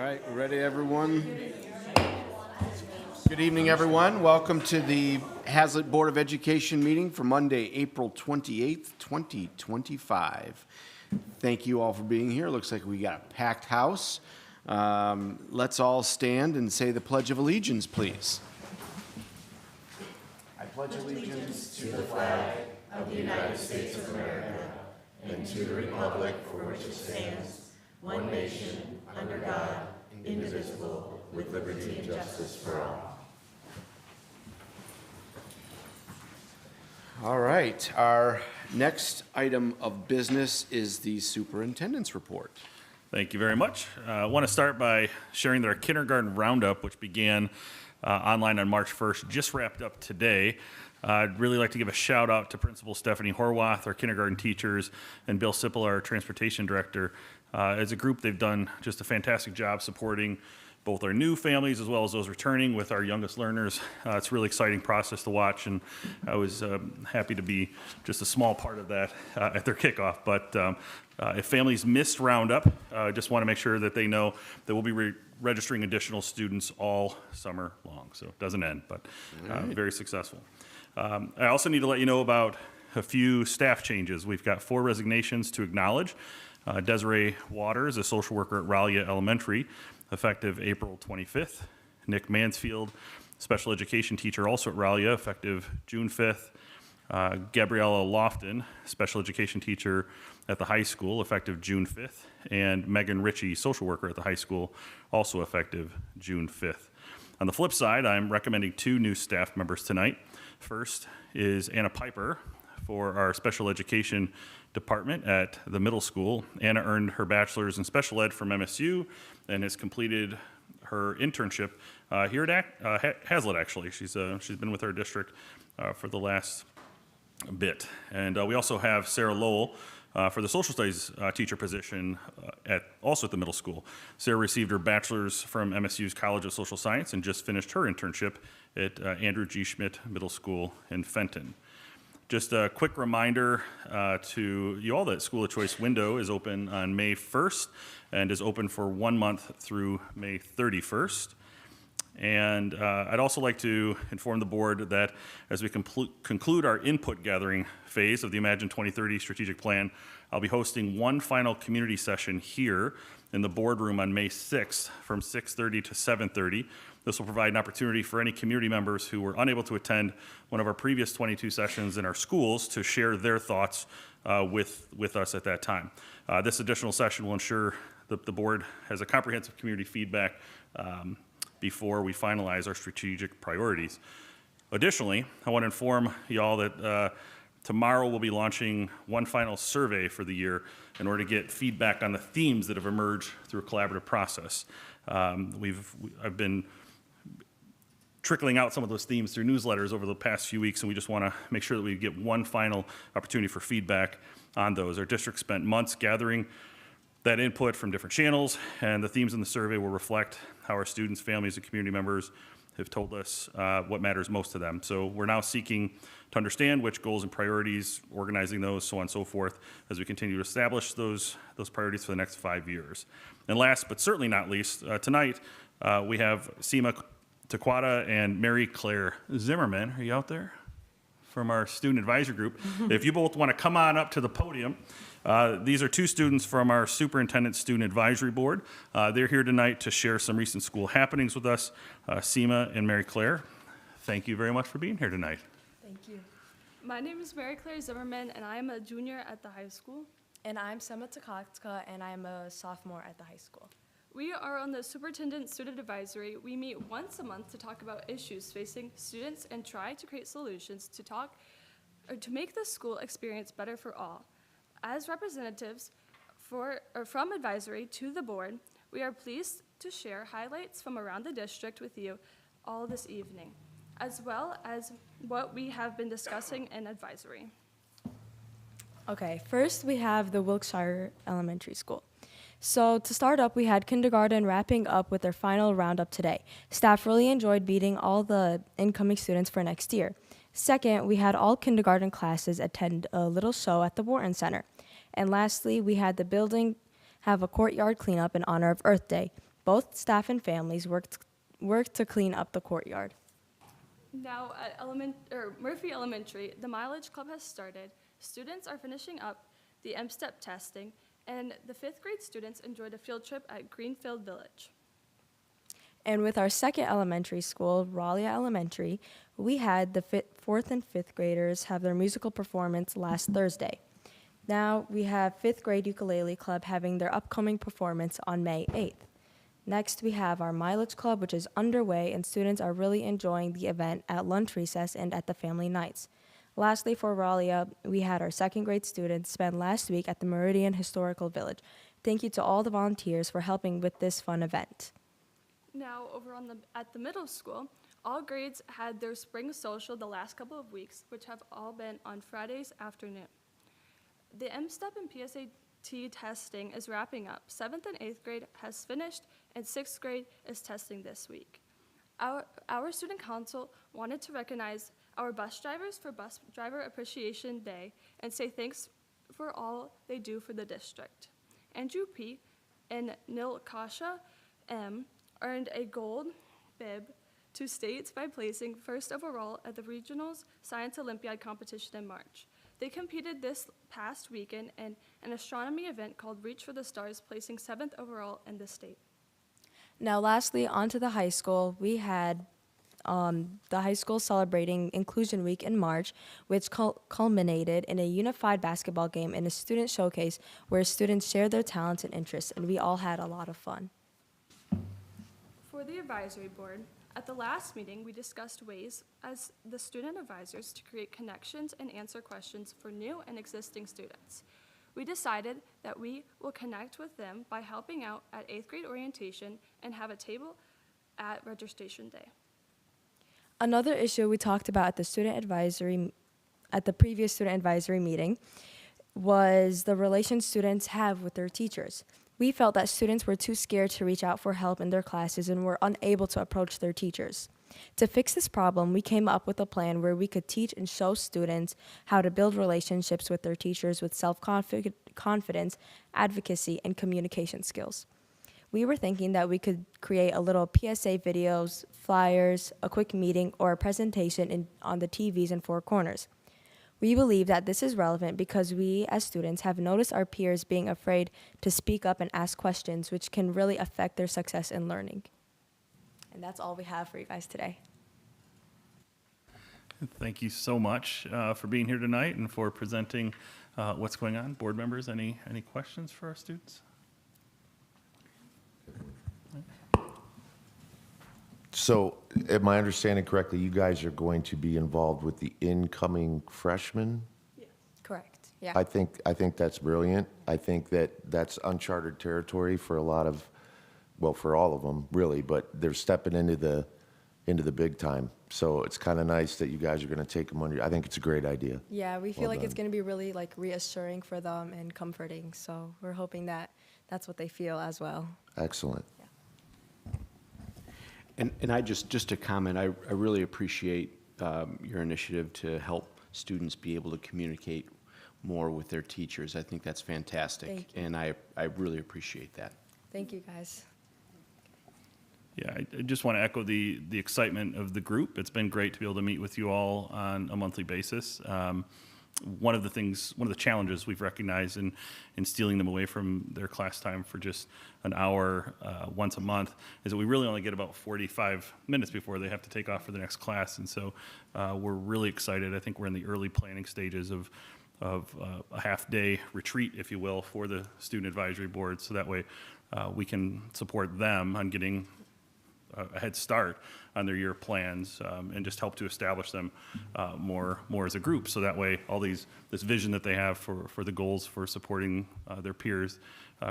right, ready, everyone? Good evening, everyone. Welcome to the Haslett Board of Education meeting for Monday, April 28th, 2025. Thank you all for being here. Looks like we got a packed house. Let's all stand and say the Pledge of Allegiance, please. I pledge allegiance to the flag of the United States of America and to the republic for which it stands, one nation, under God, indivisible, with liberty and justice for all. All right, our next item of business is the superintendent's report. Thank you very much. I want to start by sharing that our kindergarten roundup, which began online on March 1st, just wrapped up today. I'd really like to give a shout out to Principal Stephanie Horwath, our kindergarten teachers, and Bill Sipple, our transportation director. As a group, they've done just a fantastic job supporting both our new families as well as those returning with our youngest learners. It's a really exciting process to watch, and I was happy to be just a small part of that at their kickoff. But if families missed Roundup, I just want to make sure that they know that we'll be registering additional students all summer long. So it doesn't end, but very successful. I also need to let you know about a few staff changes. We've got 4 resignations to acknowledge. Desiree Waters, a social worker at Raleigh Elementary, effective April 25th. Nick Mansfield, special education teacher also at Raleigh, effective June 5th. Gabriella Lofton, special education teacher at the high school, effective June 5th. And Megan Ritchie, social worker at the high school, also effective June 5th. On the flip side, I'm recommending 2 new staff members tonight. First is Anna Piper for our special education department at the middle school. Anna earned her bachelor's in special ed from MSU and has completed her internship here at Haslett, actually. She's been with our district for the last bit. And we also have Sarah Lowell for the social studies teacher position also at the middle school. Sarah received her bachelor's from MSU's College of Social Science and just finished her internship at Andrew G. Schmidt Middle School in Fenton. Just a quick reminder to you all that School of Choice window is open on May 1st and is open for 1 month through May 31st. And I'd also like to inform the board that as we conclude our input gathering phase of the Imagine 2030 strategic plan, I'll be hosting one final community session here in the boardroom on May 6th from 6:30 to 7:30. This will provide an opportunity for any community members who were unable to attend one of our previous 22 sessions in our schools to share their thoughts with us at that time. This additional session will ensure that the board has a comprehensive community feedback before we finalize our strategic priorities. Additionally, I want to inform y'all that tomorrow we'll be launching one final survey for the year in order to get feedback on the themes that have emerged through a collaborative process. I've been trickling out some of those themes through newsletters over the past few weeks, and we just want to make sure that we get one final opportunity for feedback on those. Our district spent months gathering that input from different channels, and the themes in the survey will reflect how our students, families, and community members have told us what matters most to them. So we're now seeking to understand which goals and priorities, organizing those, so on and so forth, as we continue to establish those priorities for the next 5 years. And last, but certainly not least, tonight we have Seema Taquata and Mary Claire Zimmerman. Are you out there? From our student advisory group. If you both want to come on up to the podium, these are 2 students from our Superintendent Student Advisory Board. They're here tonight to share some recent school happenings with us. Seema and Mary Claire, thank you very much for being here tonight. Thank you. My name is Mary Claire Zimmerman, and I am a junior at the high school. And I'm Seema Taquata, and I'm a sophomore at the high school. We are on the Superintendent Student Advisory. We meet once a month to talk about issues facing students and try to create solutions to make the school experience better for all. As representatives from advisory to the board, we are pleased to share highlights from around the district with you all this evening, as well as what we have been discussing in advisory. Okay, first we have the Wilkshire Elementary School. So to start up, we had kindergarten wrapping up with their final roundup today. Staff really enjoyed meeting all the incoming students for next year. Second, we had all kindergarten classes attend a little show at the Wharton Center. And lastly, we had the building have a courtyard cleanup in honor of Earth Day. Both staff and families worked to clean up the courtyard. Now at Murphy Elementary, the Mileage Club has started. Students are finishing up the M-STEP testing, and the 5th grade students enjoyed a field trip at Greenfield Village. And with our second elementary school, Raleigh Elementary, we had the 4th and 5th graders have their musical performance last Thursday. Now we have 5th grade ukulele club having their upcoming performance on May 8th. Next, we have our Mileage Club, which is underway, and students are really enjoying the event at lunch recess and at the family nights. Lastly, for Raleigh, we had our 2nd grade students spend last week at the Meridian Historical Village. Thank you to all the volunteers for helping with this fun event. Now over at the middle school, all grades had their spring social the last couple of weeks, which have all been on Fridays afternoon. The M-STEP and PSAT testing is wrapping up. 7th and 8th grade has finished, and 6th grade is testing this week. Our student council wanted to recognize our bus drivers for Bus Driver Appreciation Day and say thanks for all they do for the district. Andrew P. and Nilkasha M. earned a gold bib to states by placing first overall at the Regionals Science Olympiad competition in March. They competed this past weekend in an astronomy event called Reach for the Stars, placing 7th overall in the state. Now, lastly, on to the high school. We had the high school celebrating Inclusion Week in March, which culminated in a unified basketball game and a student showcase where students shared their talents and interests, and we all had a lot of fun. For the advisory board, at the last meeting, we discussed ways as the student advisors to create connections and answer questions for new and existing students. We decided that we will connect with them by helping out at 8th grade orientation and have a table at registration day. Another issue we talked about at the previous student advisory meeting was the relation students have with their teachers. We felt that students were too scared to reach out for help in their classes and were unable to approach their teachers. To fix this problem, we came up with a plan where we could teach and show students how to build relationships with their teachers with self-confidence, advocacy, and communication skills. We were thinking that we could create a little PSA videos, flyers, a quick meeting, or a presentation on the TVs in four corners. We believe that this is relevant because we, as students, have noticed our peers being afraid to speak up and ask questions, which can really affect their success in learning. And that's all we have for you guys today. Thank you so much for being here tonight and for presenting what's going on. Board members, any questions for our students? So, am I understanding correctly, you guys are going to be involved with the incoming freshmen? Correct. Yeah. I think that's brilliant. I think that's uncharted territory for a lot of, well, for all of them, really, but they're stepping into the big time. So it's kind of nice that you guys are going to take them under. I think it's a great idea. Yeah, we feel Well like it's done. going to be really reassuring for them and comforting. So we're hoping that that's what they feel as well. Excellent. And I just to comment, I really appreciate your initiative to help students be able to communicate more with their teachers. I think that's fantastic. Thank you. And I really appreciate that. Thank you, guys. Yeah, I just want to echo the excitement of the group. It's been great to be able to meet with you all on a monthly basis. One of the challenges we've recognized in stealing them away from their class time for just an hour once a month is that we really only get about 45 minutes before they have to take off for the next class. And so we're really excited. I think we're in the early planning stages of a half-day retreat, if you will, for the student advisory board. So that way we can support them on getting a head start on their year plans and just help to establish them more as a group. So that way all this vision that they have for the goals for supporting their peers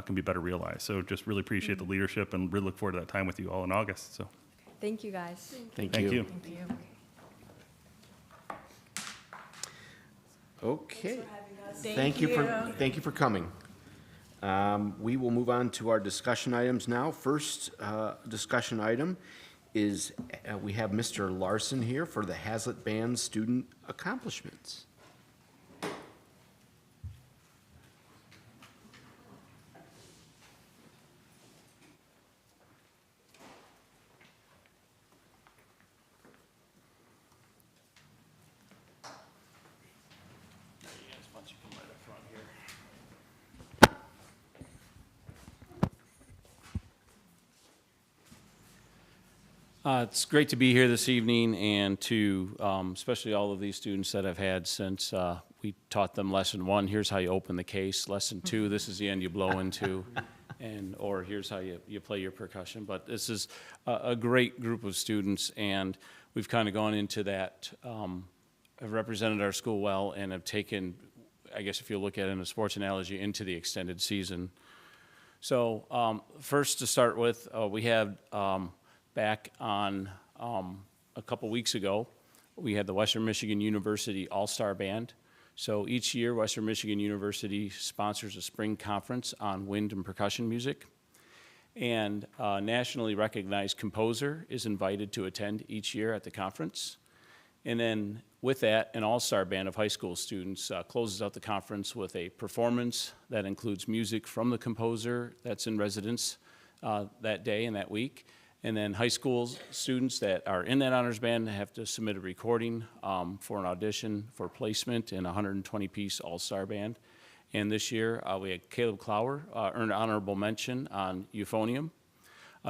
can be better realized. So just really appreciate the leadership and really look forward to that time with you all in August. So Thank you, guys. Thank you. Thank you. Okay. Thank you for coming. We will move on to our discussion items now. First discussion item is we have Mr. Larson here for the Haslett Band student accomplishments. don't you come right up front here? It's great to be here this evening and to, especially all of these students that I've had since we taught them lesson 1, here's how you open the case. Lesson 2, this is the end you blow into. Or here's how you play your percussion. But this is a great group of students, and we've kind of gone into that, have represented our school well, and have taken, I guess if you look at it in a sports analogy, into the extended season. So first to start with, we had back on a couple weeks ago, we had the Western Michigan University All-Star Band. So each year, Western Michigan University sponsors a spring conference on wind and percussion music. And a nationally recognized composer is invited to attend each year at the conference. And then with that, an all-star band of high school students closes out the conference with a performance that includes music from the composer that's in residence that day and that week. And then high school students that are in that honors band have to submit a recording for an audition for placement in a 120-piece all-star band. And this year, we had Caleb Clower earn honorable mention on euphonium.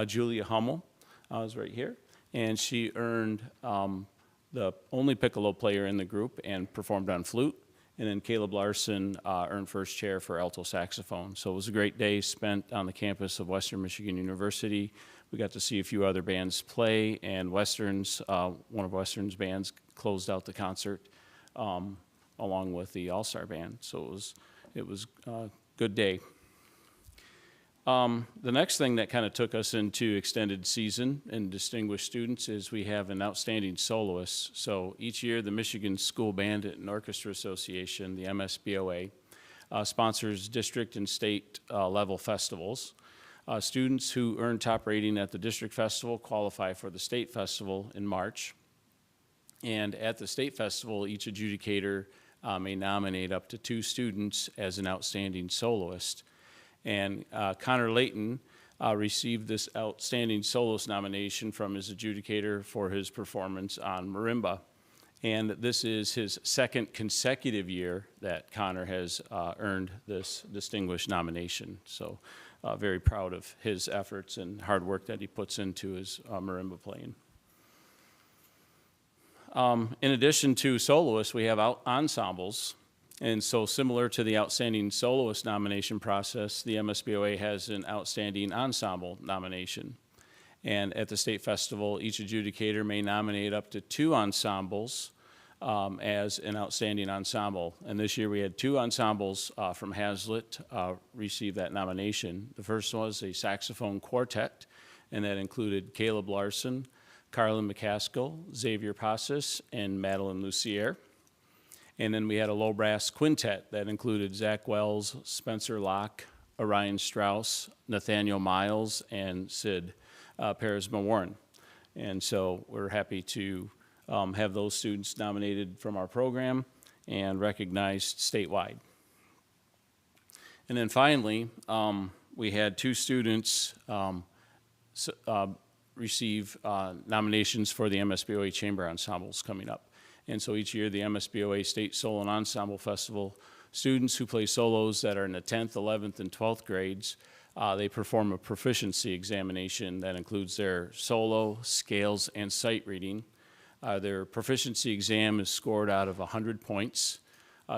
Julia Hummel is right here. And she earned the only piccolo player in the group and performed on flute. And then Caleb Larson earned first chair for alto saxophone. So it was a great day spent on the campus of Western Michigan University. We got to see a few other bands play, and Western's, one of Western's bands closed out the concert along with the All-Star Band. So it was a good day. The next thing that kind of took us into extended season and distinguished students is we have an outstanding soloist. So each year, the Michigan School Band and Orchestra Association, the MSBOA, sponsors district and state level festivals. Students who earn top rating at the district festival qualify for the state festival in March. And at the state festival, each adjudicator may nominate up to 2 students as an outstanding soloist. And Connor Layton received this outstanding soloist nomination from his adjudicator for his performance on marimba. And this is his 2nd consecutive year that Connor has earned this distinguished nomination. So very proud of his efforts and hard work that he puts into his marimba playing. In addition to soloists, we have ensembles. And so similar to the outstanding soloist nomination process, the MSBOA has an outstanding ensemble nomination. And at the state festival, each adjudicator may nominate up to 2 ensembles as an outstanding ensemble. And this year we had 2 ensembles from Haslett receive that nomination. The first was a saxophone quartet, and that included Caleb Larson, Carlin McCaskill, Xavier Pasas, and Madeline Lucier. And then we had a low brass quintet that included Zach Wells, Spencer Locke, Orion Strauss, Nathaniel Miles, and Sid Perez-Mawarren. And so we're happy to have those students nominated from our program and recognized statewide. And then finally, we had 2 students receive nominations for the MSBOA Chamber Ensembles coming up. And so each year, the MSBOA State Solo and Ensemble Festival, students who play solos that are in the 10th, 11th, and 12th grades, they perform a proficiency examination that includes their solo, scales, and sight reading. Their proficiency exam is scored out of 100 points.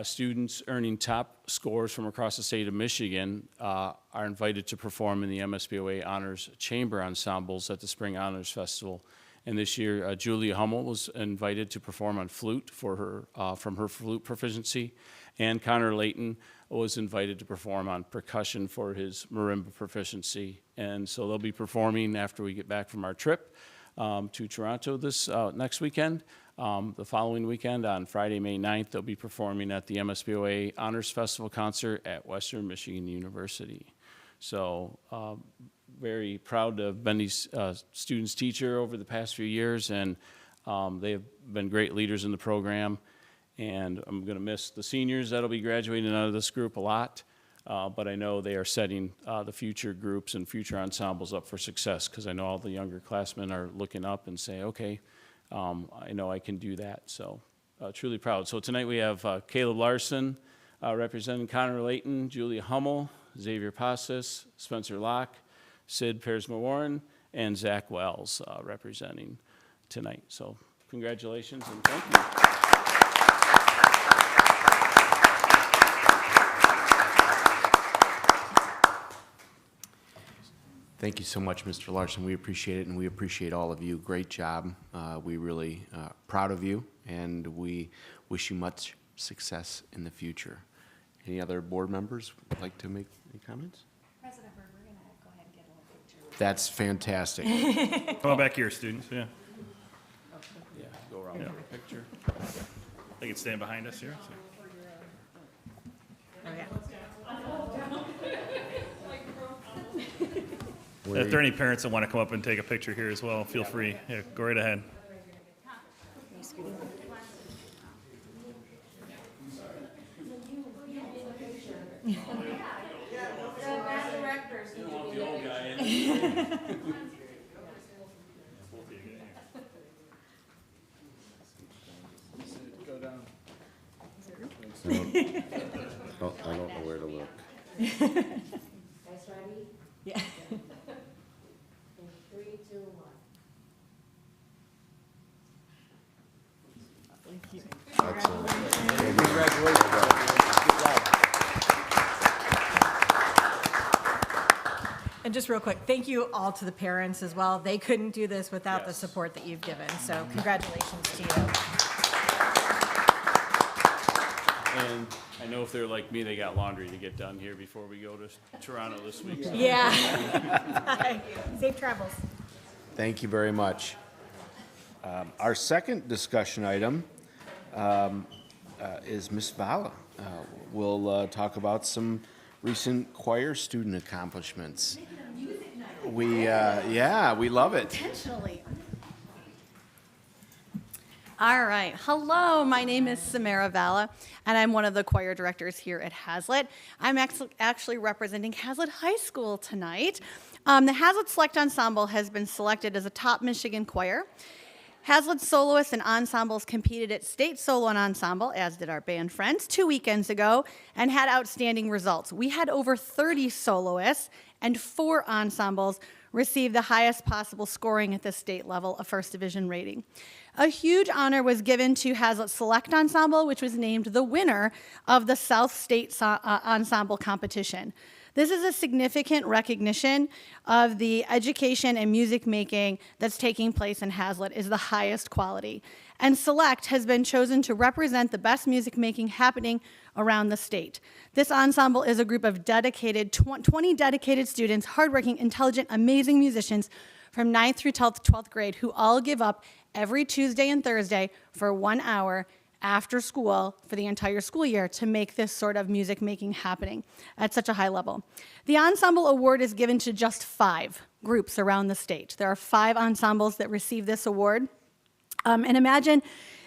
Students earning top scores from across the state of Michigan are invited to perform in the MSBOA Honors Chamber Ensembles at the Spring Honors Festival. And this year, Julia Hummel was invited to perform on flute for her, from her flute proficiency, and Connor Layton was invited to perform on percussion for his marimba proficiency. And so they'll be performing after we get back from our trip to Toronto this next weekend. The following weekend, on Friday, May 9th, they'll be performing at the MSBOA Honors Festival concert at Western Michigan University. So very proud to have been these students' teacher over the past few years, and they've been great leaders in the program. And I'm going to miss the seniors that'll be graduating out of this group a lot, but I know they are setting the future groups and future ensembles up for success, because I know all the younger classmen are looking up and say, okay, I know I can do that. So truly proud. So tonight we have Caleb Larson, Representing Connor Layton, Julia Hummel, Xavier Pasas, Spencer Locke, Sid Pearsma-Warren, and Zach Wells representing tonight. So congratulations and thank you. Thank you so much, Mr. Larson. We appreciate it, and we appreciate all of you. Great job. We really proud of you, and we wish you much success in the future. Any other board members would like to make any comments? President Berg, we're going to go ahead and get a little picture. That's fantastic. Come on back here, students, yeah. Yeah, go around for a picture. They can stand behind us here. so. If there are any parents that want to come up and take a picture here as well, feel free. Yeah, go right ahead. I don't know where to look. Guys ready? Yeah. 3, 2, 1. Excellent. And just real quick, thank you all to the parents as well. They couldn't do this without the Yes. support that you've given, so congratulations to you. And I know if they're like me, they got laundry to get done here before we go to Toronto this week. So. Yeah. Bye. Safe travels. Thank you very much. Our second discussion item is Ms. Vala. We'll talk about some recent choir student accomplishments. We love it. Intentionally. All right. Hello, my name is Samara Vala, and I'm one of the choir directors here at Haslett. I'm actually representing Haslett High School tonight. The Haslett Select Ensemble has been selected as a top Michigan choir. Haslett soloists and ensembles competed at State Solo and Ensemble, as did our band friends, 2 weekends ago, and had outstanding results. We had over 30 soloists and 4 ensembles receive the highest possible scoring at the state level, a first division rating. A huge honor was given to Haslett Select Ensemble, which was named the winner of the South State Ensemble competition. This is a significant recognition of the education and music making that's taking place in Haslett is the highest quality. And Select has been chosen to represent the best music making happening around the state. This ensemble is a group of 20 dedicated students, hardworking, intelligent, amazing musicians from 9th through 12th grade who all give up every Tuesday and Thursday for 1 hour after school for the entire school year to make this sort of music making happening at such a high level. The ensemble award is given to just 5 groups around the state. There are 5 ensembles that receive this award. And imagine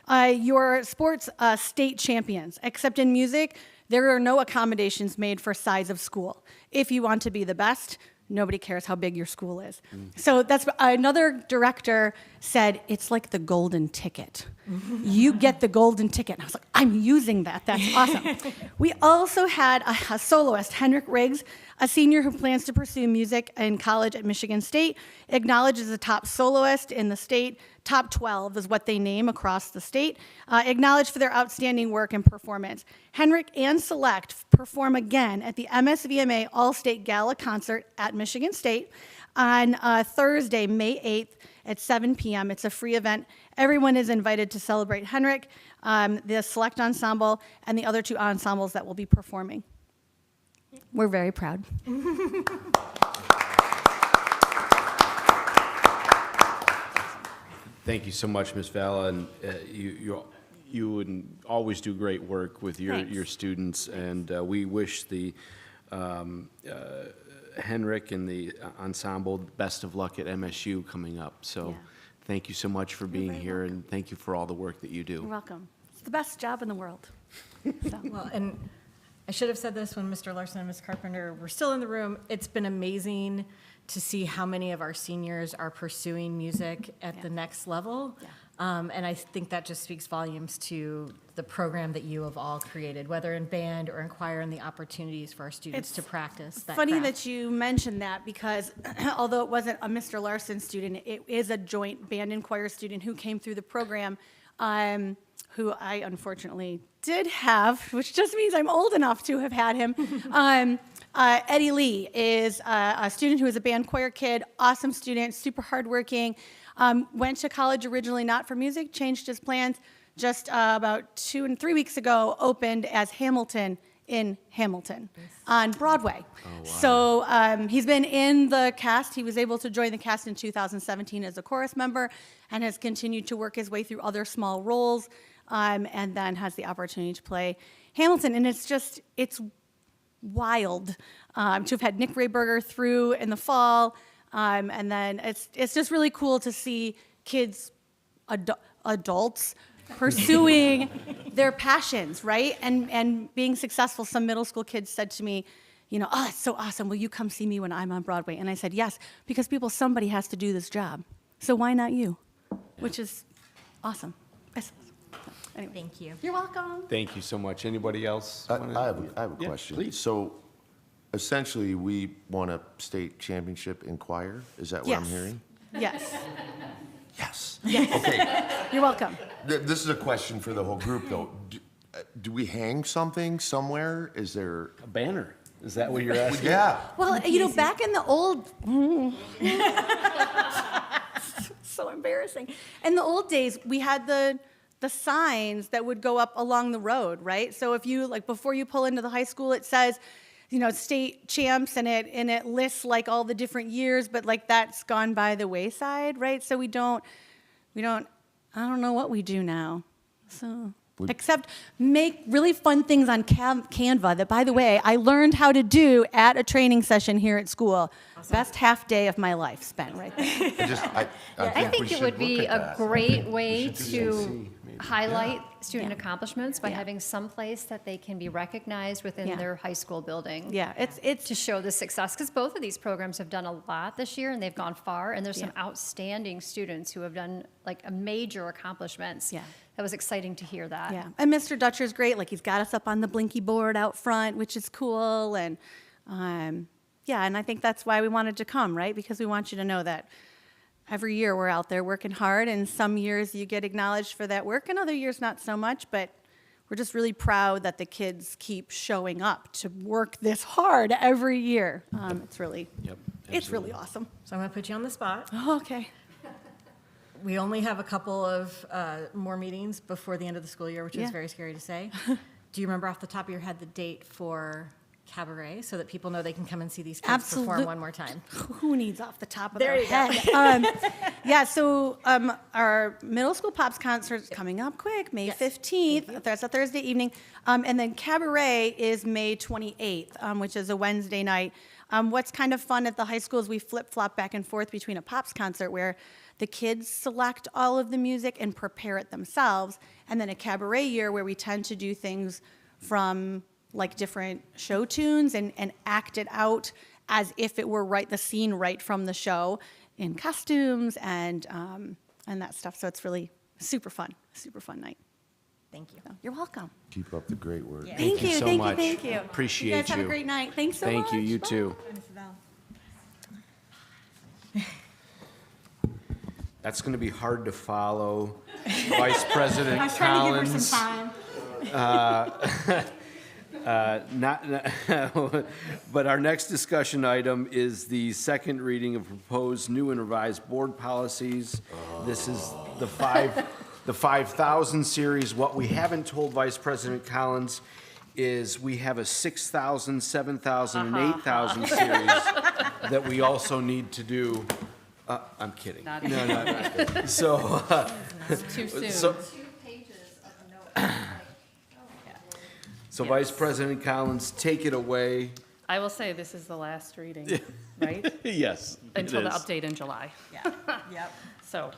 your sports state champions, except in music, there are no accommodations made for size of school. If you want to be the best, nobody cares how big your school is. So that's another director said, it's like the golden ticket. You get the golden ticket. And I was like, I'm using that. That's awesome. We also had a soloist, Henrik Riggs, a senior who plans to pursue music in college at Michigan State, acknowledged as a top soloist in the state. Top 12 is what they name across the state, acknowledged for their outstanding work and performance. Henrik and Select perform again at the MSVMA All-State Gala Concert at Michigan State on Thursday, May 8th at 7 p.m. It's a free event. Everyone is invited to celebrate Henrik, the Select Ensemble, and the other 2 ensembles that will be performing. We're very proud. Thank you so much, Ms. Vala, and you would always do great work with your students, and we wish the Henrik and the ensemble best of luck at MSU coming up. So Yeah. thank you so much for being very here, and thank you for all the work that you do. You're welcome. It's the best job in the world. So. Well, and I should have said this when Mr. Larson and Ms. Carpenter were still in the room. It's been amazing to see how many of our seniors are pursuing music at the next level. Yeah. And I think that just speaks volumes to the program that you have all created, whether in band or in choir, and the opportunities for our students It's to practice that Funny craft. that you mentioned that, because although it wasn't a Mr. Larson student, it is a joint band and choir student who came through the program, who I unfortunately did have, which just means I'm old enough to have had him. Eddie Lee is a student who is a band choir kid, awesome student, super hardworking. Went to college originally not for music, changed his plans. Just about 2 and 3 weeks ago, opened as Hamilton in Hamilton on Broadway. So he's been in the cast. He was able to join the cast in 2017 as a chorus member, and has continued to work his way through other small roles, and then has the opportunity to play Hamilton. And it's wild to have had Nick Rayberger through in the fall. And then it's just really cool to see kids, adults, pursuing their passions, right? And being successful. Some middle school kids said to me, oh, it's so awesome. Will you come see me when I'm on Broadway? And I said, yes, because somebody has to do this job. So why not you? Which is awesome. Anyway. Thank you. You're welcome. Thank you so much. Anybody else? I have a Yeah, question. please. So essentially, we won a state championship in choir? Is that what I'm Yes. hearing? Yes. Yes. Okay. You're welcome. This is a question for the whole group, though. Do we hang something somewhere? Is there? A banner. Is that what you're asking? Yeah. Well, back in the old, so embarrassing. In the old days, we had the signs that would go up along the road, right? So if you, before you pull into the high school, it says, state champs, and it lists all the different years, but that's gone by the wayside, right? So we don't, I don't know what we do now. So, except make really fun things on Canva that, by the way, I learned how to do at a training session here at school. Awesome. Best half day of my life spent right there. I we think should it would be look at a that. great way should do to CC, maybe. highlight student Yeah. accomplishments by Yeah. having some place that they can be recognized within Yeah. their high school building. Yeah, it's To show the success, because both of these programs have done a lot this year, and they've gone far, and there's some Yeah. outstanding students who have done a major accomplishments. Yeah. That was exciting to hear that. Yeah, and Mr. Dutcher's great. He's got us up on the blinky board out front, which is cool. And and I think that's why we wanted to come, right? Because we want you to know that every year we're out there working hard, and some years you get acknowledged for that work, and other years not so much. But we're just really proud that the kids keep showing up to work this hard every year. It's really, it's really awesome. So I'm going to put you on the spot. Oh, okay. We only have a couple of more meetings before the end of the school year, which is Yeah. very scary to say. Do you remember off the top of your head the date for Cabaret, so that people know they can come and see these kids perform one more time? Who needs off the top of There their you go. head? So our middle school pops concert is coming up quick, May Yes. 15th. That's a Thursday evening. And then Cabaret is May 28th, which is a Wednesday night. What's kind of fun at the high school is we flip-flop back and forth between a pops concert where the kids select all of the music and prepare it themselves, and then a cabaret year where we tend to do things from different show tunes and act it out as if it were the scene right from the show in costumes and that stuff. So it's really super fun night. Thank you. So you're welcome. Keep up the great work. Yeah. Thank you, so thank much. you, thank you. Appreciate You guys have you. a great night. Thanks so much. Thank you. You Bye. too. That's going to be hard to follow. Vice President I was trying to give her Collins. some time. But our next discussion item is the second reading of proposed new and revised board policies. This is the 5,000 series. What we haven't told Vice President Collins is we have a 6,000, 7,000, and 8,000 series that we also need to do. I'm kidding. No. So, Too soon. so, so Vice President Collins, take it away. I will say this is the last reading, right? Yes. Until the update in July. Yep. So,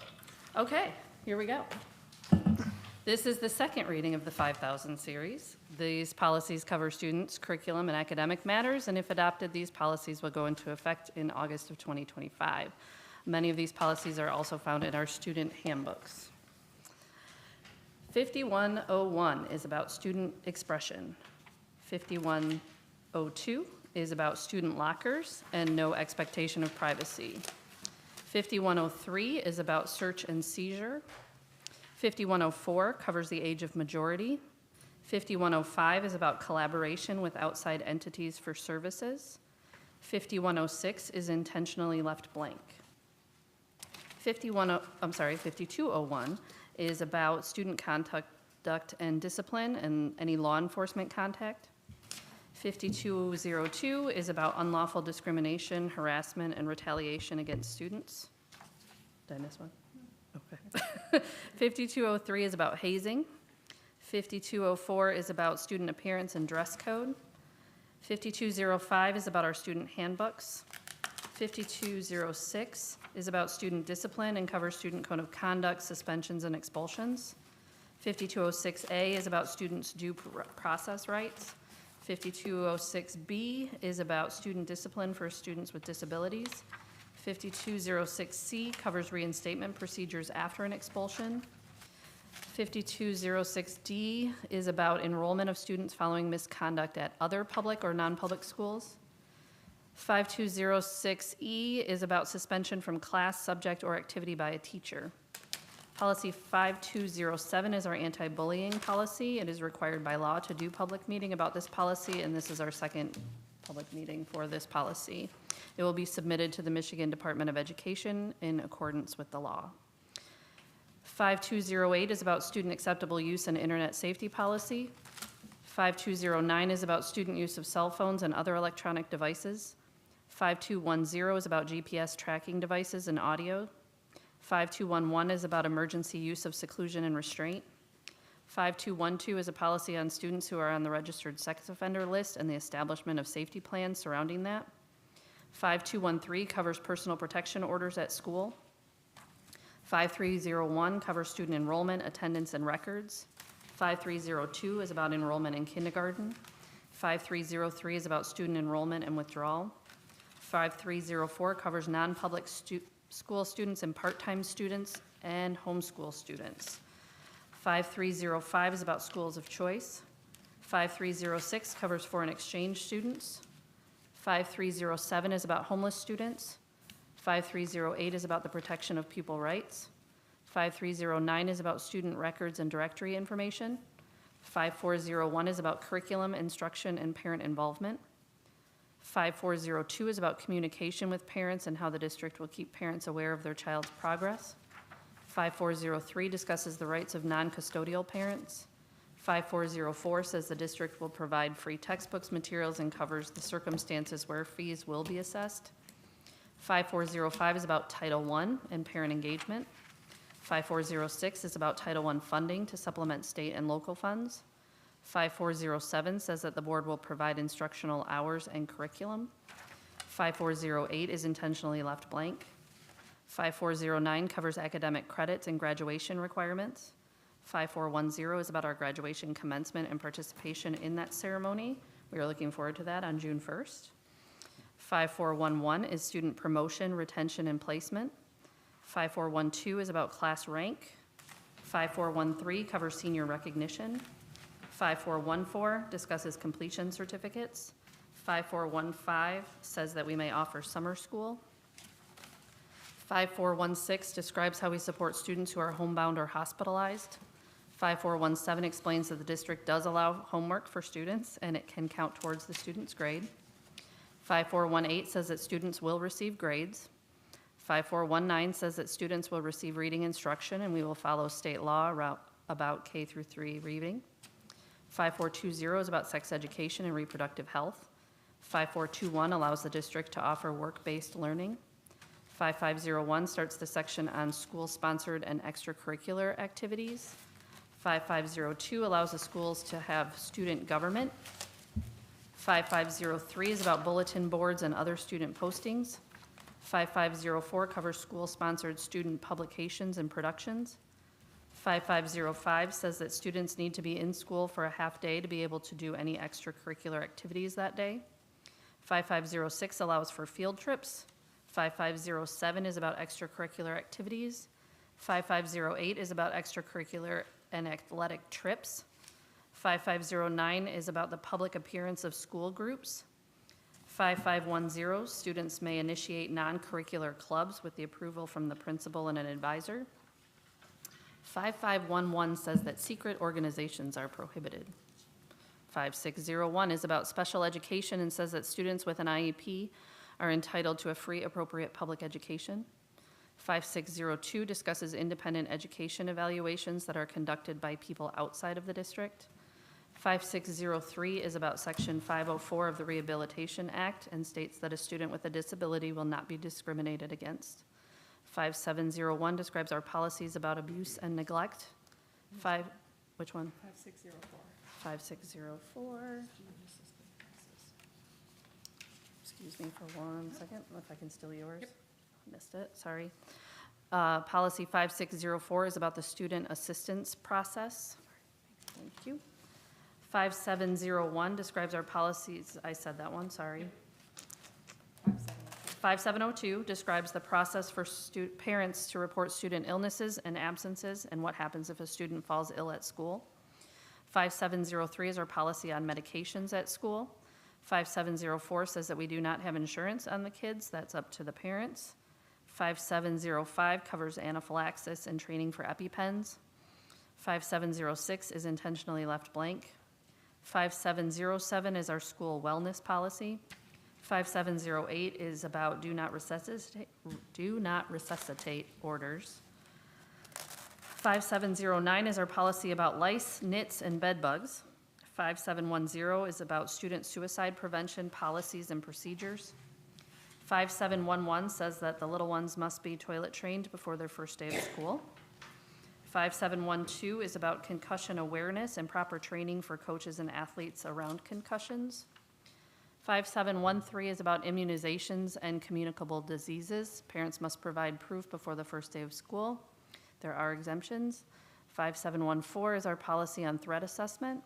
okay, here we go. This is the second reading of the 5,000 series. These policies cover students, curriculum, and academic matters, and if adopted, these policies will go into effect in August of 2025. Many of these policies are also found in our student handbooks. 5101 is about student expression. 5102 is about student lockers and no expectation of privacy. 5103 is about search and seizure. 5104 covers the age of majority. 5105 is about collaboration with outside entities for services. 5106 is intentionally left blank. 5201 is about student conduct and discipline and any law enforcement contact. 5202 is about unlawful discrimination, harassment, and retaliation against students. Did I miss one? Okay. 5203 is about hazing. 5204 is about student appearance and dress code. 5205 is about our student handbooks. 5206 is about student discipline and covers student code of conduct, suspensions, and expulsions. 5206A is about students' due process rights. 5206B is about student discipline for students with disabilities. 5206C covers reinstatement procedures after an expulsion. 5206D is about enrollment of students following misconduct at other public or non-public schools. 5206E is about suspension from class, subject, or activity by a teacher. Policy 5207 is our anti-bullying policy. It is required by law to do public meeting about this policy, and this is our second public meeting for this policy. It will be submitted to the Michigan Department of Education in accordance with the law. 5208 is about student acceptable use and internet safety policy. 5209 is about student use of cell phones and other electronic devices. 5210 is about GPS tracking devices and audio. 5211 is about emergency use of seclusion and restraint. 5212 is a policy on students who are on the registered sex offender list and the establishment of safety plans surrounding that. 5213 covers personal protection orders at school. 5301 covers student enrollment, attendance, and records. 5302 is about enrollment in kindergarten. 5303 is about student enrollment and withdrawal. 5304 covers non-public school students and part-time students and homeschool students. 5305 is about schools of choice. 5306 covers foreign exchange students. 5307 is about homeless students. 5308 is about the protection of pupil rights. 5309 is about student records and directory information. 5401 is about curriculum, instruction, and parent involvement. 5402 is about communication with parents and how the district will keep parents aware of their child's progress. 5403 discusses the rights of non-custodial parents. 5404 says the district will provide free textbooks, materials, and covers the circumstances where fees will be assessed. 5405 is about Title I and parent engagement. 5406 is about Title I funding to supplement state and local funds. 5407 says that the board will provide instructional hours and curriculum. 5408 is intentionally left blank. 5409 covers academic credits and graduation requirements. 5410 is about our graduation commencement and participation in that ceremony. We are looking forward to that on June 1st. 5411 is student promotion, retention, and placement. 5412 is about class rank. 5413 covers senior recognition. 5414 discusses completion certificates. 5415 says that we may offer summer school. 5416 describes how we support students who are homebound or hospitalized. 5417 explains that the district does allow homework for students and it can count towards the student's grade. 5418 says that students will receive grades. 5419 says that students will receive reading instruction and we will follow state law about K through 3 reading. 5420 is about sex education and reproductive health. 5421 allows the district to offer work-based learning. 5501 starts the section on school-sponsored and extracurricular activities. 5502 allows the schools to have student government. 5503 is about bulletin boards and other student postings. 5504 covers school-sponsored student publications and productions. 5505 says that students need to be in school for a half day to be able to do any extracurricular activities that day. 5506 allows for field trips. 5507 is about extracurricular activities. 5508 is about extracurricular and athletic trips. 5509 is about the public appearance of school groups. 5510, students may initiate non-curricular clubs with the approval from the principal and an advisor. 5511 says that secret organizations are prohibited. 5601 is about special education and says that students with an IEP are entitled to a free appropriate public education. 5602 discusses independent education evaluations that are conducted by people outside of the district. 5603 is about Section 504 of the Rehabilitation Act and states that a student with a disability will not be discriminated against. 5701 describes our policies about abuse and neglect. Which one? 5604. 5604. Excuse me for 1 second, if I can steal yours. Yep. Missed it, sorry. Policy 5604 is about the student assistance process. Thank you. 5701 describes our policies, I said that one, sorry. 5702 describes the process for parents to report student illnesses and absences and what happens if a student falls ill at school. 5703 is our policy on medications at school. 5704 says that we do not have insurance on the kids. That's up to the parents. 5705 covers anaphylaxis and training for EpiPens. 5706 is intentionally left blank. 5707 is our school wellness policy. 5708 is about do not resuscitate orders. 5709 is our policy about lice, nits, and bed bugs. 5710 is about student suicide prevention policies and procedures. 5711 says that the little ones must be toilet trained before their first day of school. 5712 is about concussion awareness and proper training for coaches and athletes around concussions. 5713 is about immunizations and communicable diseases. Parents must provide proof before the first day of school. There are exemptions. 5714 is our policy on threat assessment.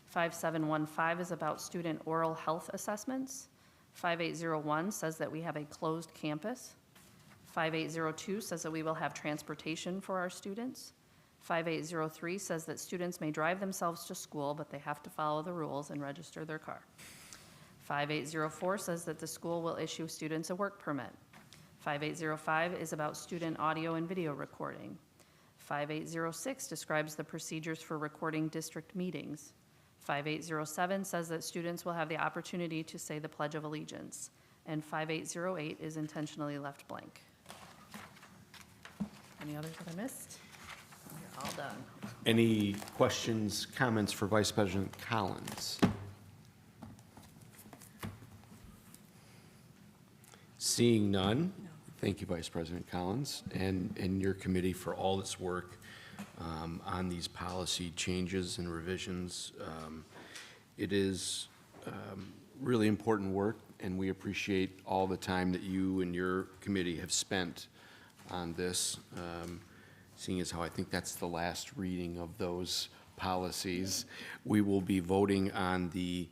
5715 is about student oral health assessments. 5801 says that we have a closed campus. 5802 says that we will have transportation for our students. 5803 says that students may drive themselves to school, but they have to follow the rules and register their car. 5804 says that the school will issue students a work permit. 5805 is about student audio and video recording. 5806 describes the procedures for recording district meetings. 5807 says that students will have the opportunity to say the Pledge of Allegiance. And 5808 is intentionally left blank. Any others that I missed? You're all done. Any questions, comments for Vice President Collins? Seeing none, thank you, Vice President Collins, and your committee for all its work on these policy changes and revisions. It is really important work, and we appreciate all the time that you and your committee have spent on this, seeing as how I think that's the last reading of those policies. We will be voting on the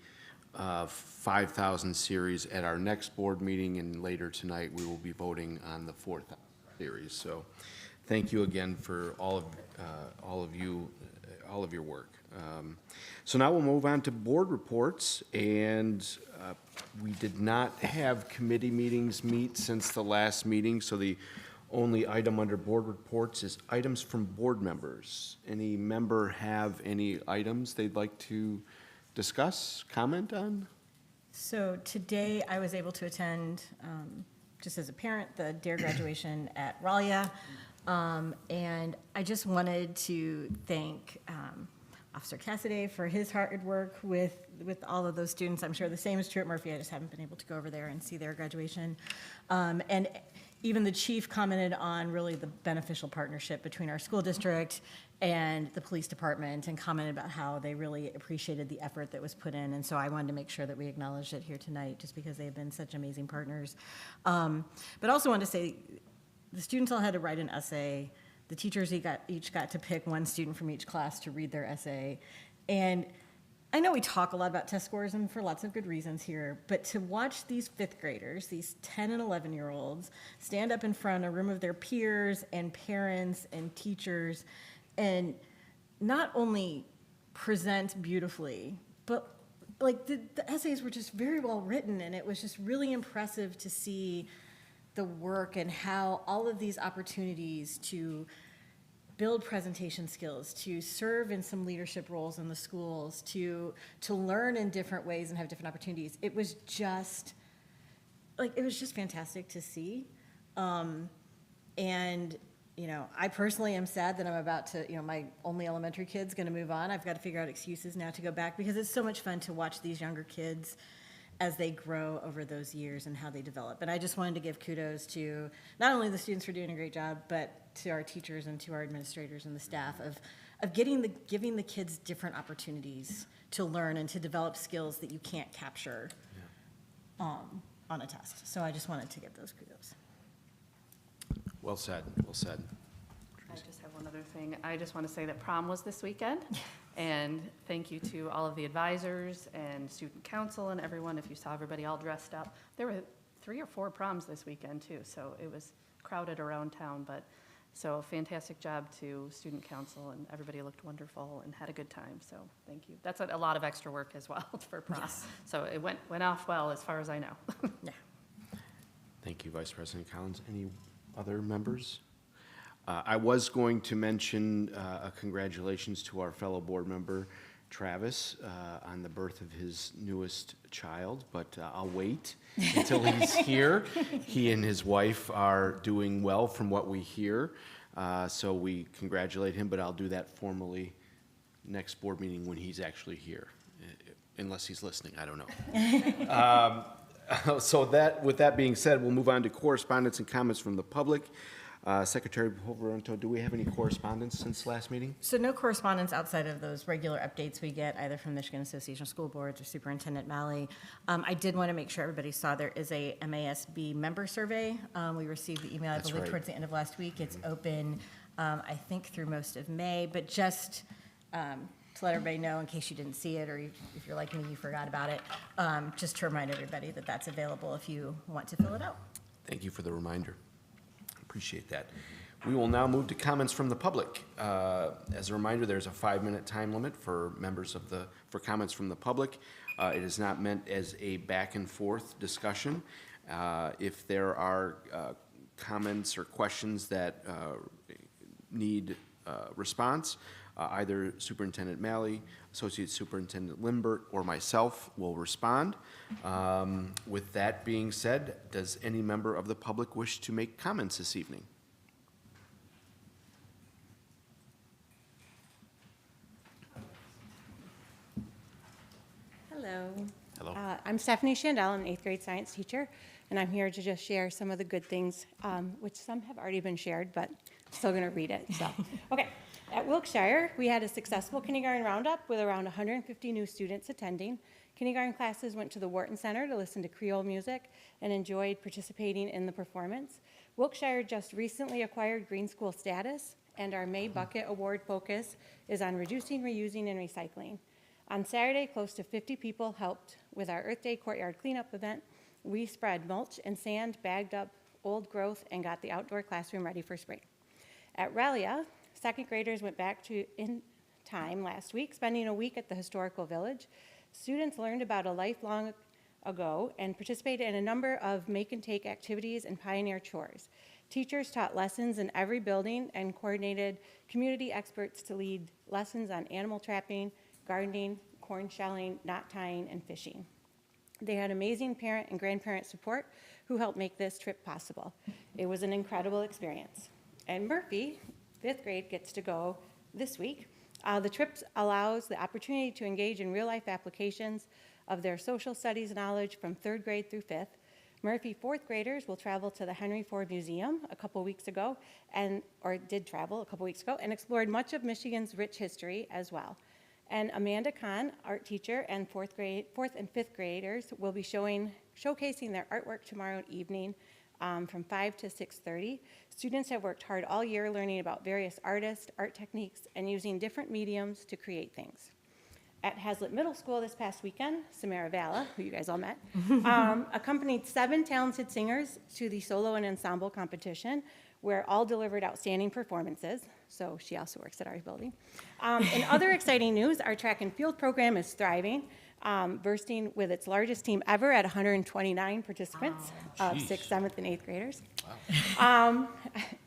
5,000 series at our next board meeting, and later tonight we will be voting on the 4,000 series. So thank you again for all of your work. So now we'll move on to board reports, and we did not have committee meetings meet since the last meeting, so the only item under board reports is items from board members. Any member have any items they'd like to discuss, comment on? So today I was able to attend, just as a parent, the DARE graduation at Ralia. And I just wanted to thank Officer Cassidy for his hard work with all of those students. I'm sure the same is true at Murphy. I just haven't been able to go over there and see their graduation. And even the chief commented on really the beneficial partnership between our school district and the police department, and commented about how they really appreciated the effort that was put in. And so I wanted to make sure that we acknowledged it here tonight, just because they have been such amazing partners. But also wanted to say, the students all had to write an essay. The teachers each got to pick one student from each class to read their essay. And I know we talk a lot about test scores, and for lots of good reasons here, but to watch these fifth graders, these 10 and 11-year-olds, stand up in front of a room of their peers and parents and teachers and not only present beautifully, but like the essays were just very well written, and it was just really impressive to see the work and how all of these opportunities to build presentation skills, to serve in some leadership roles in the schools, to learn in different ways and have different opportunities. It was just fantastic to see. And, you know, I personally am sad that I'm about to, you know, my only elementary kid's gonna move on. I've got to figure out excuses now to go back, because it's so much fun to watch these younger kids as they grow over those years and how they develop. And I just wanted to give kudos to not only the students for doing a great job, but to our teachers and to our administrators and the staff of giving the kids different opportunities to learn and to develop skills that you can't capture on a test. So I just wanted to give those kudos. Well said, well said. I just have one other thing. I just want to say that prom was this weekend. And thank you to all of the advisors and student council and everyone. If you saw everybody all dressed up, there were 3 or 4 proms this weekend too. So it was crowded around town, but so fantastic job to student council, and everybody looked wonderful and had a good time. So thank you. That's a lot of extra work as well for prom. Yes. So it went off well as far as I know. Yeah. Thank you, Vice President Collins. Any other members? I was going to mention a congratulations to our fellow board member, Travis, on the birth of his newest child, but I'll wait until he's here. He and his wife are doing well from what we hear, so we congratulate him, but I'll do that formally next board meeting when he's actually here, unless he's listening, I don't know. So with that being said, we'll move on to correspondence and comments from the public. Secretary Poveronto, do we have any correspondence since last meeting? So no correspondence outside of those regular updates we get either from Michigan Association of School Boards or Superintendent Malley. I did want to make sure everybody saw there is a MASB member survey. We received the email, I That's believe, right. towards the end of last week. It's open, I think, through most of May, but just to let everybody know, in case you didn't see it, or if you're like me, you forgot about it, just to remind everybody that that's available if you want to fill it out. Thank you for the reminder. Appreciate that. We will now move to comments from the public. As a reminder, there's a 5-minute time limit for comments from the public. It is not meant as a back and forth discussion. If there are comments or questions that need response, either Superintendent Malley, Associate Superintendent Limbert, or myself will respond. With that being said, does any member of the public wish to make comments this evening? Hello. Hello. I'm Stephanie Shandell, I'm an 8th grade science teacher, and I'm here to just share some of the good things, which some have already been shared, but I'm still going to read it. So, okay. At Wilkeshire, we had a successful kindergarten roundup with around 150 new students attending. Kindergarten classes went to the Wharton Center to listen to Creole music and enjoyed participating in the performance. Wilkeshire just recently acquired Green School status, and our May Bucket Award focus is on reducing, reusing, and recycling. On Saturday, close to 50 people helped with our Earth Day courtyard cleanup event. We spread mulch and sand, bagged up old growth, and got the outdoor classroom ready for spring. At Rallia, 2nd graders went back to in time last week, spending a week at the historical village. Students learned about a life long ago and participated in a number of make and take activities and pioneer chores. Teachers taught lessons in every building and coordinated community experts to lead lessons on animal trapping, gardening, corn shelling, knot tying, and fishing. They had amazing parent and grandparent support who helped make this trip possible. It was an incredible experience. And Murphy, 5th grade, gets to go this week. The trip allows the opportunity to engage in real-life applications of their social studies knowledge from 3rd grade through 5th. Murphy 4th graders will travel to the Henry Ford Museum did travel a couple weeks ago, and explored much of Michigan's rich history as well. And Amanda Kahn, art teacher, and 4th and 5th graders will be showcasing their artwork tomorrow evening from 5 to 6:30. Students have worked hard all year learning about various artists, art techniques, and using different mediums to create things. at Haslett Middle School this past weekend, Samara Valla, who you guys all met, accompanied 7 talented singers to the solo and ensemble competition, where all delivered outstanding performances. So she also works at our building. In other exciting news, our track and field program is thriving, bursting with its largest team ever at 129 participants of 6th, 7th, and 8th graders. Wow.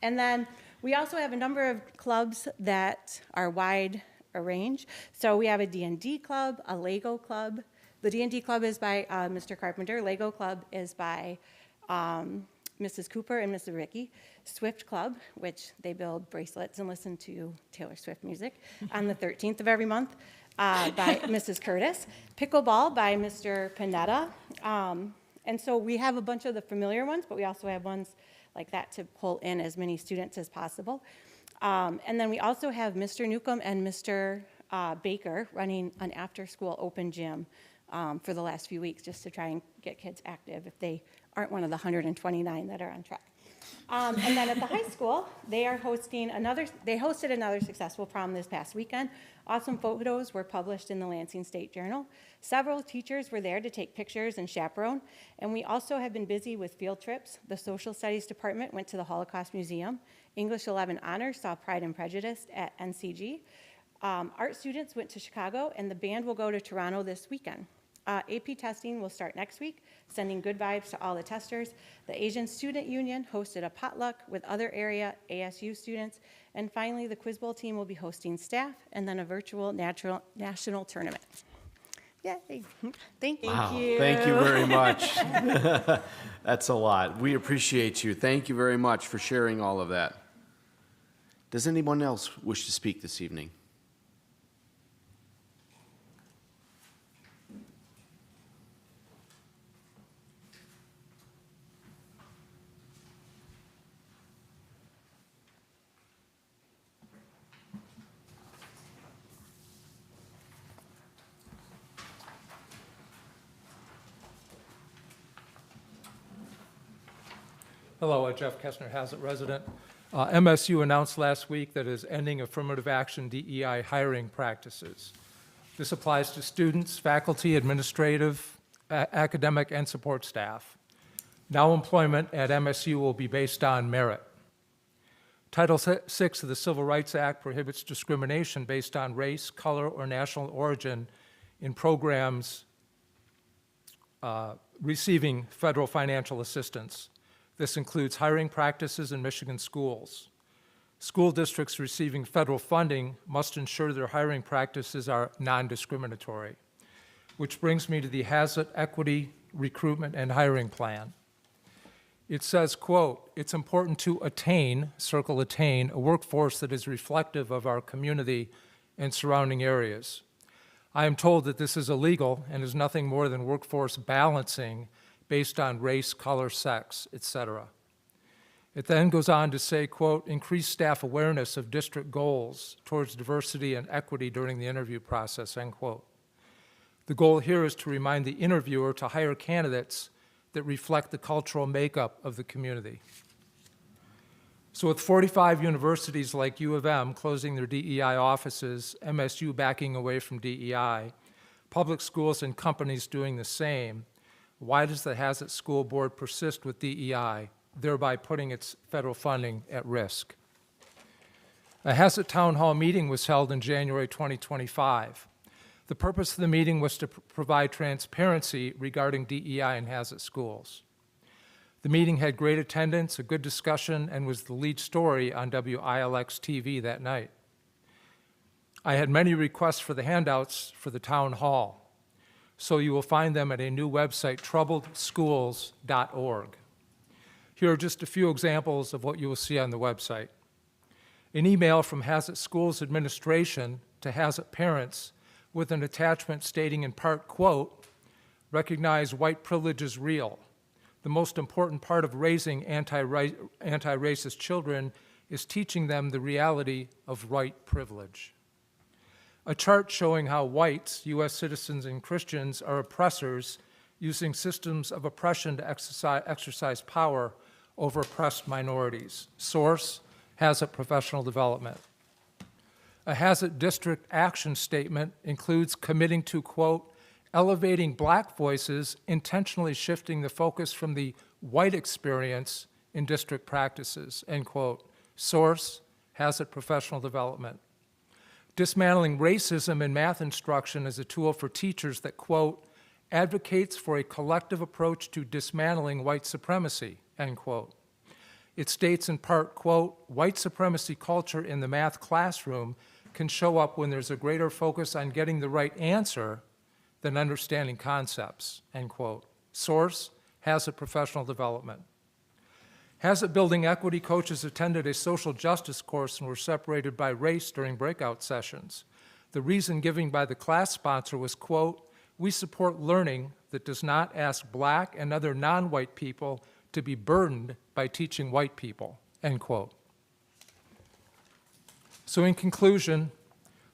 And then we also have a number of clubs that are wide range. So we have a D&D club, a Lego club. The D&D club is by Mr. Carpenter. Lego club is by Mrs. Cooper and Mrs. Ricky. Swift Club, which they build bracelets and listen to Taylor Swift music on the 13th of every month, by Mrs. Curtis. Pickleball by Mr. Panetta. And so we have a bunch of the familiar ones, but we also have ones like that to pull in as many students as possible. And then we also have Mr. Newcomb and Mr. Baker running an after-school open gym for the last few weeks, just to try and get kids active if they aren't one of the 129 that are on track. And then at the high school, they hosted another successful prom this past weekend. Awesome photos were published in the Lansing State Journal. Several teachers were there to take pictures and chaperone. And we also have been busy with field trips. The Social Studies Department went to the Holocaust Museum. English 11 Honors saw Pride and Prejudice at NCG. Art students went to Chicago, and the band will go to Toronto this weekend. AP testing will start next week, sending good vibes to all the testers. The Asian Student Union hosted a potluck with other area ASU students. And finally, the Quiz Bowl team will be hosting staff and then a virtual national tournament. Yay. Thank you. Wow, thank you very much. That's a lot. We appreciate you. Thank you very much for sharing all of that. Does anyone else wish to speak this evening? Hello, Jeff Kessner, Haslett resident. MSU announced last week that it is ending affirmative action DEI hiring practices. This applies to students, faculty, administrative, academic, and support staff. Now employment at MSU will be based on merit. Title VI of the Civil Rights Act prohibits discrimination based on race, color, or national origin in programs receiving federal financial assistance. This includes hiring practices in Michigan schools. School districts receiving federal funding must ensure their hiring practices are non-discriminatory, which brings me to the Haslett Equity Recruitment and Hiring Plan. It says, quote, "It's important to attain, circle attain, a workforce that is reflective of our community and surrounding areas. I am told that this is illegal and is nothing more than workforce balancing based on race, color, sex, etc." It then goes on to say, quote, "Increase staff awareness of district goals towards diversity and equity during the interview process," end quote. The goal here is to remind the interviewer to hire candidates that reflect the cultural makeup of the community. So with 45 universities like U of M closing their DEI offices, MSU backing away from DEI, public schools and companies doing the same, why does the Haslett School Board persist with DEI, thereby putting its federal funding at risk? A Haslett Town Hall meeting was held in January 2025. The purpose of the meeting was to provide transparency regarding DEI in Haslett schools. The meeting had great attendance, a good discussion, and was the lead story on WILX TV that night. I had many requests for the handouts for the town hall, so you will find them at a new website, troubledschools.org. Here are just a few examples of what you will see on the website. An email from Haslett Schools Administration to Haslett parents with an attachment stating in part, quote, "Recognize white privilege is real. The most important part of raising anti-racist children is teaching them the reality of white privilege." A chart showing how whites, U.S. citizens and Christians, are oppressors using systems of oppression to exercise power over oppressed minorities. Source, Haslett Professional Development. A Haslett District action statement includes committing to, quote, elevating Black voices, intentionally shifting the focus from the white experience in district practices, end quote. Source, Haslett Professional Development. Dismantling racism in math instruction as a tool for teachers that, quote, advocates for a collective approach to dismantling white supremacy, end quote. It states in part, quote, white supremacy culture in the math classroom can show up when there's a greater focus on getting the right answer than understanding concepts, end quote. Source, Haslett Professional Development. Haslett Building Equity coaches attended a social justice course and were separated by race during breakout sessions. The reason given by the class sponsor was, quote, we support learning that does not ask Black and other non-white people to be burdened by teaching white people, end quote. So in conclusion,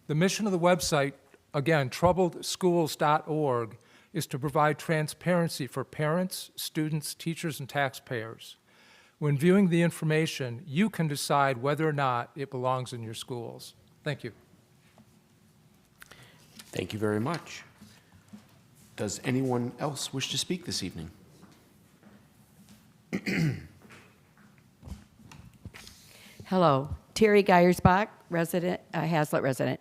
the mission of the website, again, troubledschools.org, is to provide transparency for parents, students, teachers, and taxpayers. When viewing the information, you can decide whether or not it belongs in your schools. Thank you. Thank you very much. Does anyone else wish to speak this evening? Hello, Terry Geyersbach, resident, Haslett resident.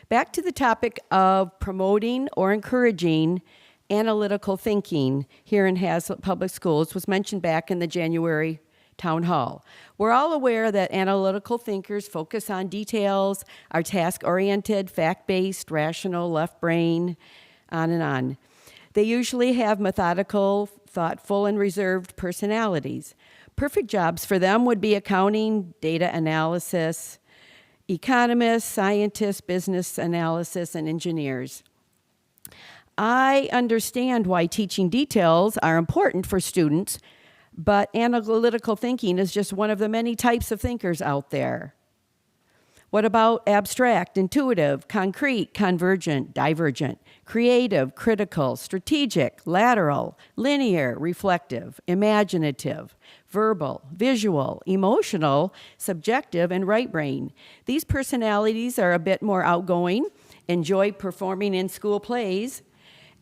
Back to the topic of promoting or encouraging analytical thinking here in Haslett Public Schools was mentioned back in the January town hall. We're all aware that analytical thinkers focus on details, are task-oriented, fact-based, rational, left brain, on and on. They usually have methodical, thoughtful, and reserved personalities. Perfect jobs for them would be accounting, data analysis, economists, scientists, business analysis, and engineers. I understand why teaching details are important for students, but analytical thinking is just one of the many types of thinkers out there. What about abstract, intuitive, concrete, convergent, divergent, creative, critical, strategic, lateral, linear, reflective, imaginative, verbal, visual, emotional, subjective, and right brain? These personalities are a bit more outgoing, enjoy performing in school plays,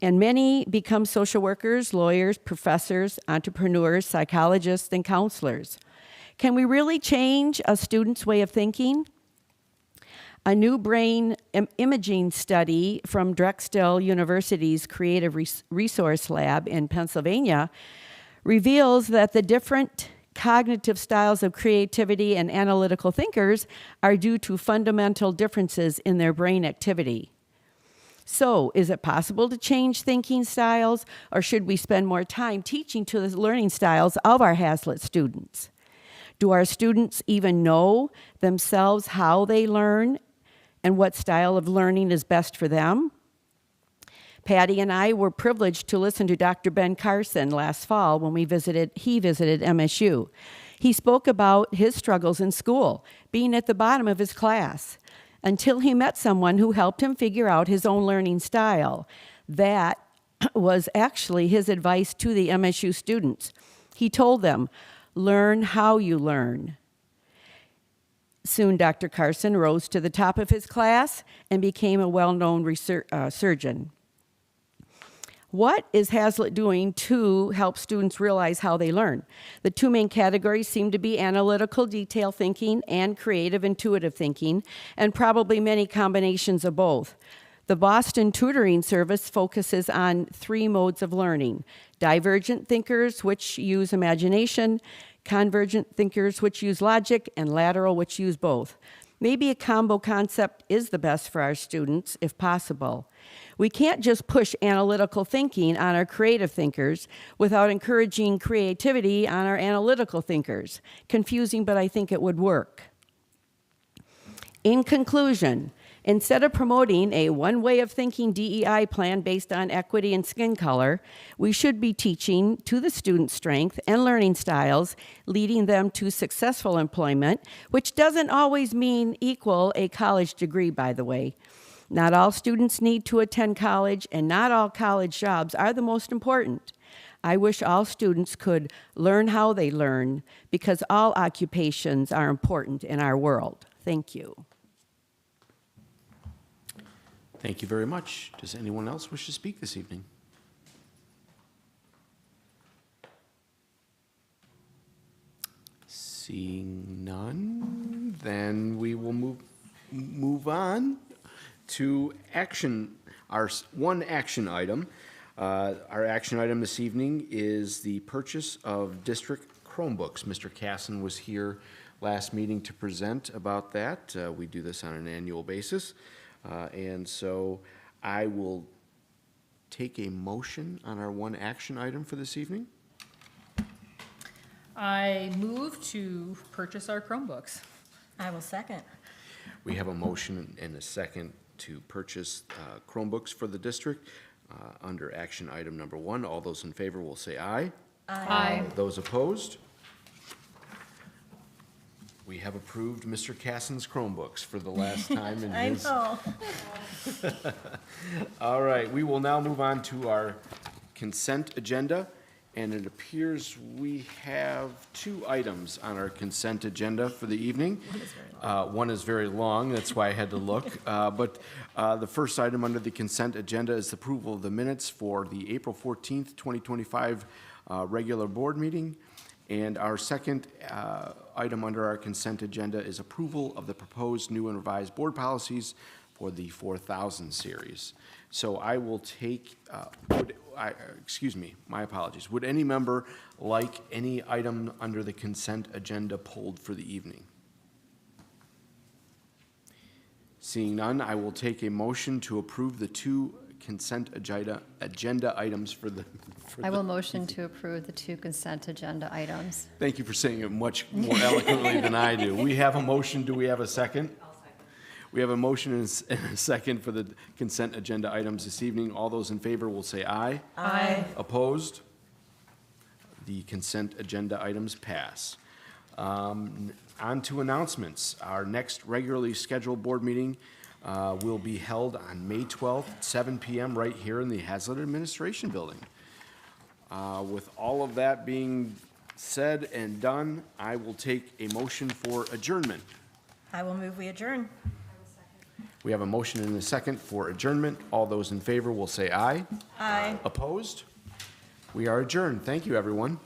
and many become social workers, lawyers, professors, entrepreneurs, psychologists, and counselors. Can we really change a student's way of thinking? A new brain imaging study from Drexel University's Creative Resource Lab in Pennsylvania reveals that the different cognitive styles of creativity and analytical thinkers are due to fundamental differences in their brain activity. So, is it possible to change thinking styles, or should we spend more time teaching to the learning styles of our Haslett students? Do our students even know themselves how they learn and what style of learning is best for them? Patty and I were privileged to listen to Dr. Ben Carson last fall when he visited MSU. He spoke about his struggles in school, being at the bottom of his class, until he met someone who helped him figure out his own learning style. That was actually his advice to the MSU students. He told them, learn how you learn. Soon, Dr. Carson rose to the top of his class and became a well-known surgeon. What is Haslett doing to help students realize how they learn? The two main categories seem to be analytical detail thinking and creative intuitive thinking, and probably many combinations of both. The Boston Tutoring Service focuses on 3 modes of learning: divergent thinkers, which use imagination, convergent thinkers, which use logic, and lateral, which use both. Maybe a combo concept is the best for our students, if possible. We can't just push analytical thinking on our creative thinkers without encouraging creativity on our analytical thinkers. Confusing, but I think it would work. In conclusion, instead of promoting a one way of thinking DEI plan based on equity and skin color, we should be teaching to the students' strength and learning styles, leading them to successful employment, which doesn't always mean equal a college degree, by the way. Not all students need to attend college, and not all college jobs are the most important. I wish all students could learn how they learn, because all occupations are important in our world. Thank you. Thank you very much. Does anyone else wish to speak this evening? Seeing none, then we will move on to action, one action item. Our action item this evening is the purchase of district Chromebooks. Mr. Casson was here last meeting to present about that. We do this on an annual basis. And so I will take a motion on our one action item for this evening. I move to purchase our Chromebooks. I will second. We have a motion and a second to purchase Chromebooks for the district under action item number 1. All those in favor will say aye. Aye. Those opposed? We have approved Mr. Casson's Chromebooks for the last time in I his. know. All right, we will now move on to our consent agenda, and it appears we have 2 items on our consent agenda for the evening. One is very long, that's why I had to look. But the first item under the consent agenda is the approval of the minutes for the April 14th, 2025 regular board meeting. And our second item under our consent agenda is approval of the proposed new and revised board policies for the 4000 series. So I will take, excuse me, my apologies. Would any member like any item under the consent agenda pulled for the evening? Seeing none, I will take a motion to approve the 2 consent agenda items for the. I will motion to approve the 2 consent agenda items. Thank you for saying it much more eloquently than I do. We have a motion. Do we have a second? I'll second. We have a motion and a second for the consent agenda items this evening. All those in favor will say aye. Aye. Opposed? The consent agenda items pass. On to announcements. Our next regularly scheduled board meeting will be held on May 12th, 7 p.m. right here in the Haslett Administration Building. With all of that being said and done, I will take a motion for adjournment. I will move we adjourn. We have a motion and a second for adjournment. All those in favor will say aye. Aye. Opposed? We are adjourned. Thank you, everyone.